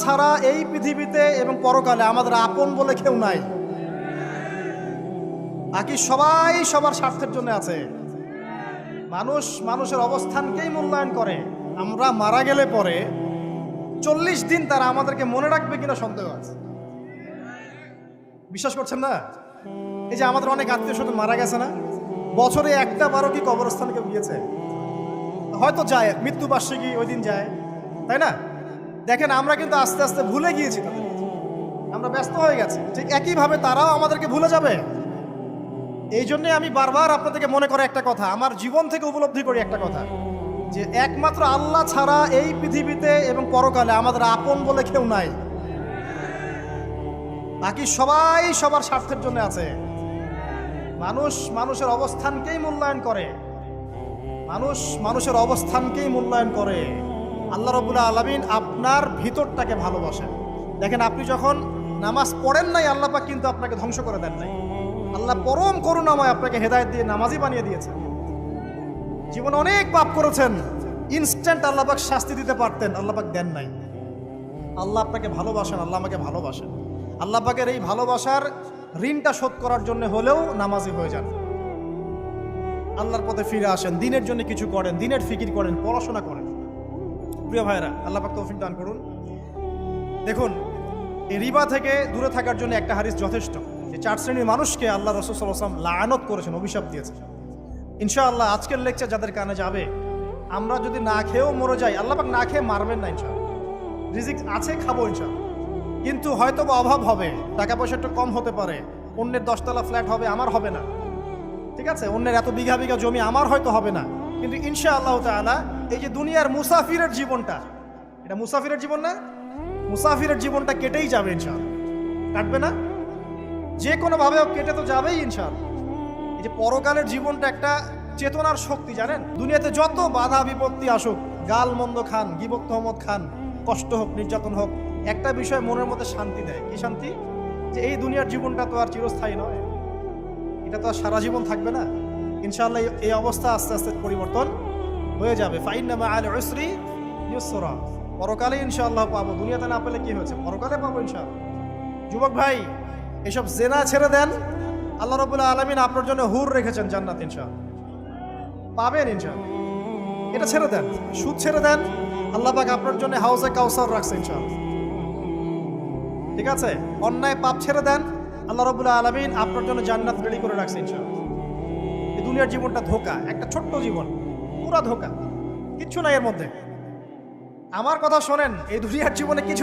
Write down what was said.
ছাড়া এই পৃথিবীতে এবং পরকালে আমাদের আপন বলে কেউ নাই। বাকি সবাই সবার স্বার্থের জন্য আছে। মানুষ মানুষের অবস্থানকেই মূল্যায়ন করে। আমরা মারা গেলে পরে 40 দিন তারা আমাদেরকে মনে রাখবে কিনা সন্দেহ আছে। বিশ্বাস করছেন না? এই যে আমাদের অনেক আত্মীয় স্বজন মারা গেছে না, বছরে একটা বারো কি কবরস্থানে কেউ গিয়েছে? হয়তো যায়, মৃত্যুবার্ষিকী ওই দিন যায়, তাই না? দেখেন আমরা কিন্তু আস্তে আস্তে ভুলে গিয়েছি তাদের, আমরা ব্যস্ত হয়ে গেছি। ঠিক একইভাবে তারাও আমাদেরকে ভুলে যাবে। এই জন্যে আমি বারবার আপনাদেরকে মনে করে একটা কথা, আমার জীবন থেকে উপলব্ধি করি একটা কথা, যে একমাত্র আল্লাহ ছাড়া এই পৃথিবীতে এবং পরকালে আমাদের আপন বলে কেউ নাই। বাকি সবাই সবার স্বার্থের জন্য আছে। মানুষ মানুষের অবস্থানকেই মূল্যায়ন করে। মানুষ মানুষের অবস্থানকেই মূল্যায়ন করে। আল্লাহ রাব্বুল আলামিন আপনার ভিতরটাকে ভালোবাসেন। দেখেন আপনি যখন নামাজ পড়েন নাই, আল্লাহ পাক কিন্তু আপনাকে ধ্বংস করে দেন নাই। আল্লাহ পরম করুণাময় আপনাকে হেদায়েত দিয়ে নামাজি বানিয়ে দিয়েছেন। জীবনে অনেক পাপ করেছেন, ইনস্ট্যান্ট আল্লাহ পাক শাস্তি দিতে পারতেন, আল্লাহ পাক দেন নাই। আল্লাহ আপনাকে ভালোবাসেন, আল্লাহ আমাকে ভালোবাসেন। আল্লাহ পাকের এই ভালোবাসার ঋণটা শোধ করার জন্য হলেও নামাজি হয়ে যান, আল্লাহর পথে ফিরে আসেন, দিনের জন্য কিছু করেন, দিনের ফিকির করেন, পড়াশোনা করেন। প্রিয় ভাইরা, আল্লাহ পাক তৌফিক দান করুন। দেখুন, এই রিবা থেকে দূরে থাকার জন্য একটা হাদিস যথেষ্ট, যে 4 শ্রেণীর মানুষকে আল্লাহ রাসূল সাল্লাল্লাহু আলাইহি ওয়াসাল্লাম লাআনত করেছেন, অভিশাপ দিয়েছেন। ইনশাআল্লাহ আজকের লেকচার যাদের কানে যাবে, আমরা যদি না খেয়েও মরে যাই, আল্লাহ পাক না খেয়ে মারবেন না ইনশাআল্লাহ। রিজিক আছে, খাবো ইনশাআল্লাহ। কিন্তু হয়তো বা অভাব হবে, টাকা পয়সা একটু কম হতে পারে, অন্যের 10 তলা ফ্ল্যাট হবে, আমার হবে না, ঠিক আছে? অন্যের এত বিঘা বিঘা জমি আমার হয়তো হবে না। কিন্তু ইনশাআল্লাহ তাআলা এই যে দুনিয়ার মুসাফিরের জীবনটা, এটা মুসাফিরের জীবন না? মুসাফিরের জীবনটা কেটেই যাবে ইনশাআল্লাহ। কাটবে না? যে কোনোভাবে কেটে তো যাবেই ইনশাআল্লাহ। এই যে পরকালের জীবনটা একটা চেতনার শক্তি, জানেন? দুনিয়াতে যত বাধা বিপত্তি আসুক, গাল মন্দ খান, গীবত তহমত খান, কষ্ট হোক, নির্যাতন হোক, একটা বিষয় মনের মধ্যে শান্তি দেয়। কি শান্তি? যে এই দুনিয়ার জীবনটা তো আর চিরস্থায়ী নয়, এটা তো আর সারা জীবন থাকবে না। ইনশাআল্লাহ এই অবস্থা আস্তে আস্তে পরিবর্তন হয়ে যাবে। ফাইন্না মাআল উসরি ইউসরা, পরকালে ইনশাআল্লাহ পাবো। দুনিয়াতে না পেলে কি হয়েছে, পরকালে পাবো ইনশাআল্লাহ। যুবক ভাই, এসব জেনা ছেড়ে দেন, আল্লাহ রাব্বুল আলামিন আপনার জন্য হুর রেখেছেন জান্নাত, ইনশাআল্লাহ পাবেন ইনশাআল্লাহ। এটা ছেড়ে দেন, সুদ ছেড়ে দেন, আল্লাহ পাক আপনার জন্য হাউজে কাউসার রাখছে ইনশাআল্লাহ, ঠিক আছে? অন্যায় পাপ ছেড়ে দেন, আল্লাহ রাব্বুল আলামিন আপনার জন্য জান্নাত রেডি করে রাখছে ইনশাআল্লাহ। এই দুনিয়ার জীবনটা ধোঁকা, একটা ছোট্ট জীবন, পুরা ধোঁকা, কিচ্ছু নাই এর মধ্যে। আমার কথা শোনেন, এই দুনিয়ার জীবনে কিছু